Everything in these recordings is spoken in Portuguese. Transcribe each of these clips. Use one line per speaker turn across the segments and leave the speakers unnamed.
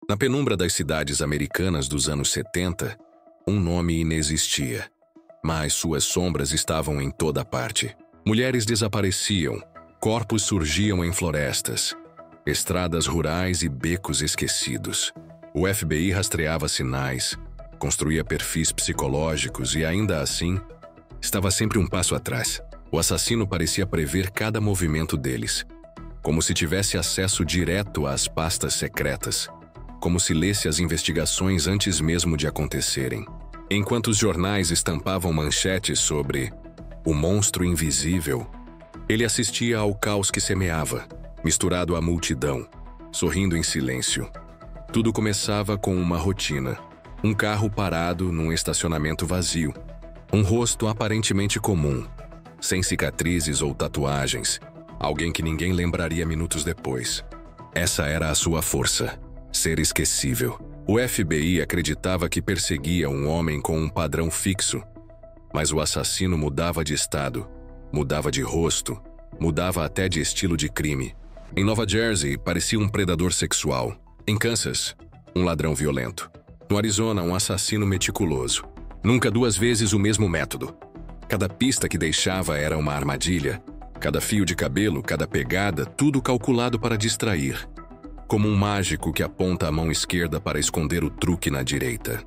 Na penumbra das cidades americanas dos anos 70, um nome inexistia, mas suas sombras estavam em toda parte. Mulheres desapareciam, corpos surgiam em florestas, estradas rurais e becos esquecidos. O FBI rastreava sinais, construía perfis psicológicos e, ainda assim, estava sempre um passo atrás. O assassino parecia prever cada movimento deles, como se tivesse acesso direto às pastas secretas, como se lesse as investigações antes mesmo de acontecerem. Enquanto os jornais estampavam manchetes sobre o monstro invisível, ele assistia ao caos que semeava, misturado à multidão, sorrindo em silêncio. Tudo começava com uma rotina. Um carro parado num estacionamento vazio. Um rosto aparentemente comum, sem cicatrizes ou tatuagens. Alguém que ninguém lembraria minutos depois. Essa era a sua força. Ser esquecível. O FBI acreditava que perseguia um homem com um padrão fixo, mas o assassino mudava de estado, mudava de rosto, mudava até de estilo de crime. Em Nova Jersey, parecia um predador sexual. Em Kansas, um ladrão violento. No Arizona, um assassino meticuloso. Nunca duas vezes o mesmo método. Cada pista que deixava era uma armadilha. Cada fio de cabelo, cada pegada, tudo calculado para distrair. Como um mágico que aponta a mão esquerda para esconder o truque na direita.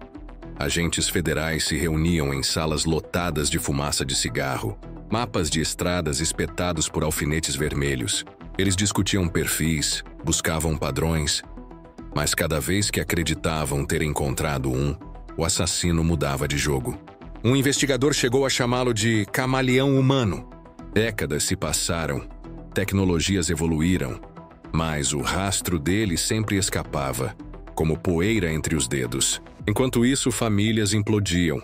Agentes federais se reuniam em salas lotadas de fumaça de cigarro, mapas de estradas espetados por alfinetes vermelhos. Eles discutiam perfis, buscavam padrões, mas cada vez que acreditavam ter encontrado um, o assassino mudava de jogo. Um investigador chegou a chamá-lo de camaleão humano. Décadas se passaram, tecnologias evoluíram, mas o rastro dele sempre escapava, como poeira entre os dedos. Enquanto isso, famílias implodiam,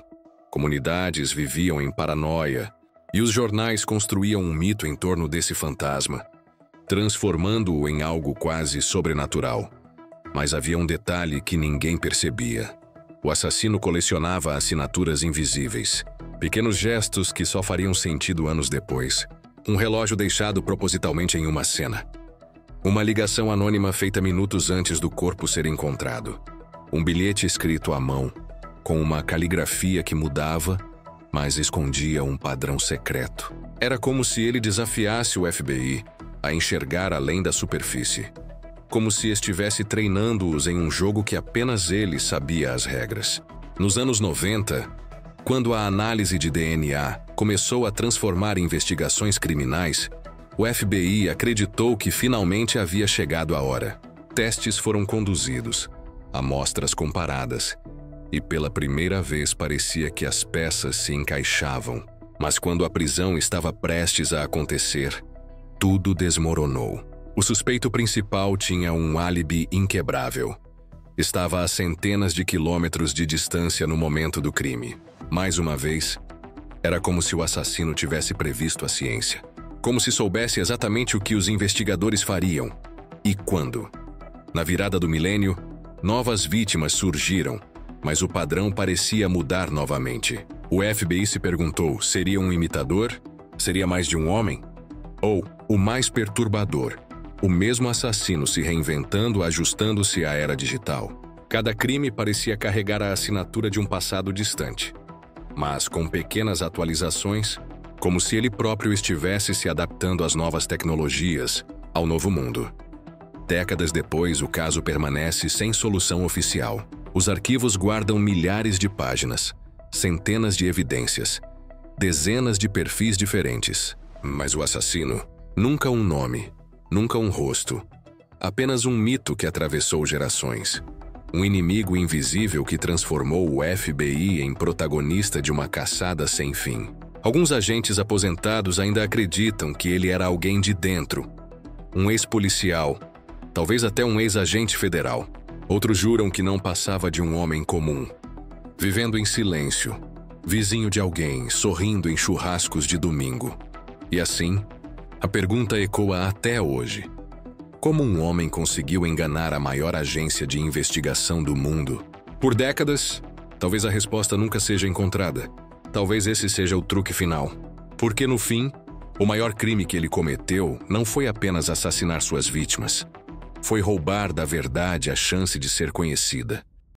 comunidades viviam em paranoia, e os jornais construíam um mito em torno desse fantasma, transformando-o em algo quase sobrenatural. Mas havia um detalhe que ninguém percebia. O assassino colecionava assinaturas invisíveis, pequenos gestos que só fariam sentido anos depois. Um relógio deixado propositalmente em uma cena. Uma ligação anônima feita minutos antes do corpo ser encontrado. Um bilhete escrito à mão, com uma caligrafia que mudava, mas escondia um padrão secreto. Era como se ele desafiasse o FBI a enxergar além da superfície. Como se estivesse treinando-os em um jogo que apenas ele sabia as regras. Nos anos 90, quando a análise de DNA começou a transformar investigações criminais, o FBI acreditou que finalmente havia chegado a hora. Testes foram conduzidos, amostras comparadas, e pela primeira vez parecia que as peças se encaixavam. Mas quando a prisão estava prestes a acontecer, tudo desmoronou. O suspeito principal tinha um álibi inquebrável. Estava a centenas de quilômetros de distância no momento do crime. Mais uma vez, era como se o assassino tivesse previsto a ciência. Como se soubesse exatamente o que os investigadores fariam e quando. Na virada do milênio, novas vítimas surgiram, mas o padrão parecia mudar novamente. O FBI se perguntou: seria um imitador? Seria mais de um homem? Ou, o mais perturbador, o mesmo assassino se reinventando, ajustando-se à era digital. Cada crime parecia carregar a assinatura de um passado distante, mas com pequenas atualizações, como se ele próprio estivesse se adaptando às novas tecnologias, ao novo mundo. Décadas depois, o caso permanece sem solução oficial. Os arquivos guardam milhares de páginas, centenas de evidências, dezenas de perfis diferentes. Mas o assassino, nunca um nome, nunca um rosto. Apenas um mito que atravessou gerações. Um inimigo invisível que transformou o FBI em protagonista de uma caçada sem fim. Alguns agentes aposentados ainda acreditam que ele era alguém de dentro. Um ex-policial, talvez até um ex-agente federal. Outros juram que não passava de um homem comum, vivendo em silêncio, vizinho de alguém, sorrindo em churrascos de domingo. E assim, a pergunta ecoa até hoje. Como um homem conseguiu enganar a maior agência de investigação do mundo? Por décadas, talvez a resposta nunca seja encontrada. Talvez esse seja o truque final. Porque no fim, o maior crime que ele cometeu não foi apenas assassinar suas vítimas. Foi roubar da verdade a chance de ser conhecida.